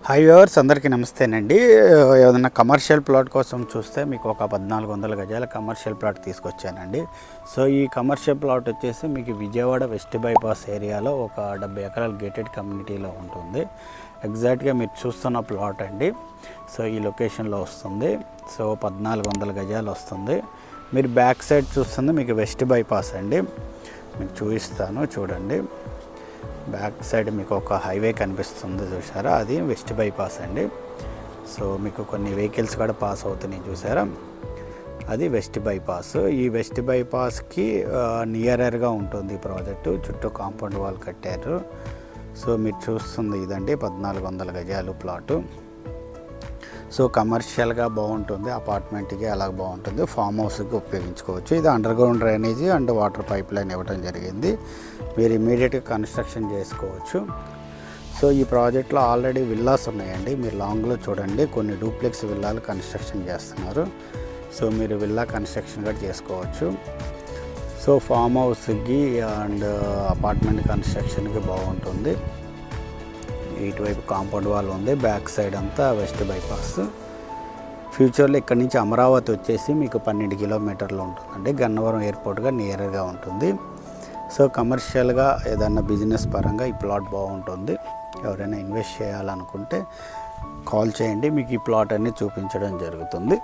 High viewers అందరికీ నమస్తేనండి. ఏదైనా commercial plot కోసం చూస్తే మీకు ఒక 1400 గజాల కమర్షియల్ ప్లాట్ తీసుకొచ్చానండి. సో ఈ కమర్షియల్ ప్లాట్ వచ్చేసి మీకు విజయవాడ వెస్ట్ బైపాస్ ఏరియాలో ఒక 70 ఎకరాల గేటెడ్ కమ్యూనిటీలో ఉంటుంది. ఎగ్జాక్ట్గా మీరు చూస్తున్న ప్లాట్ అండి. సో ఈ లొకేషన్లో వస్తుంది. సో 1400 గజాలు వస్తుంది. మీరు బ్యాక్ సైడ్ చూస్తుంది మీకు వెస్ట్ బైపాస్ అండి. మీకు చూపిస్తాను చూడండి. బ్యాక్ సైడ్ మీకు ఒక హైవే కనిపిస్తుంది చూసారా, అది వెస్ట్ బైపాస్ అండి. సో మీకు కొన్ని వెహికల్స్ కూడా పాస్ అవుతున్నాయి చూసారా, అది వెస్ట్ బైపాస్. ఈ వెస్ట్ బైపాస్కి నియరర్గా ఉంటుంది ప్రాజెక్టు. చుట్టూ కాంపౌండ్ వాల్ కట్టారు. సో మీరు చూస్తుంది ఇదండి 1400 గజాలు ప్లాటు. సో కమర్షియల్గా బాగుంటుంది, అపార్ట్మెంట్కి అలా బాగుంటుంది, ఫామ్ హౌస్కి ఉపయోగించుకోవచ్చు. ఇది under ground drainage and water pipe line ఇవ్వడం జరిగింది. మీరు ఇమీడియట్గా కన్స్ట్రక్షన్ చేసుకోవచ్చు. సో ఈ ప్రాజెక్ట్లో ఆల్రెడీ విల్లాస్ ఉన్నాయండి. మీరు లాంగ్లో చూడండి, కొన్ని డూప్లెక్స్ విల్లాలు కన్స్ట్రక్షన్ చేస్తున్నారు. సో మీరు విల్లా కన్స్ట్రక్షన్ కూడా చేసుకోవచ్చు. సో ఫామ్ హౌస్కి అండ్ అపార్ట్మెంట్ కన్స్ట్రక్షన్కి బాగుంటుంది. ఇటువైపు కాంపౌండ్ వాల్ ఉంది, బ్యాక్ సైడ్ అంతా వెస్ట్ బైపాస్. ఫ్యూచర్లో ఇక్కడ నుంచి అమరావతి వచ్చేసి మీకు 12 కిలోమీటర్లు ఉంటుందండి. గన్నవరం ఎయిర్పోర్ట్గా నియర్గా ఉంటుంది. సో కమర్షియల్గా ఏదైనా బిజినెస్ పరంగా ఈ ప్లాట్ బాగుంటుంది. ఎవరైనా ఇన్వెస్ట్ చేయాలనుకుంటే కాల్ చేయండి, మీకు ఈ ప్లాట్ అన్ని చూపించడం జరుగుతుంది.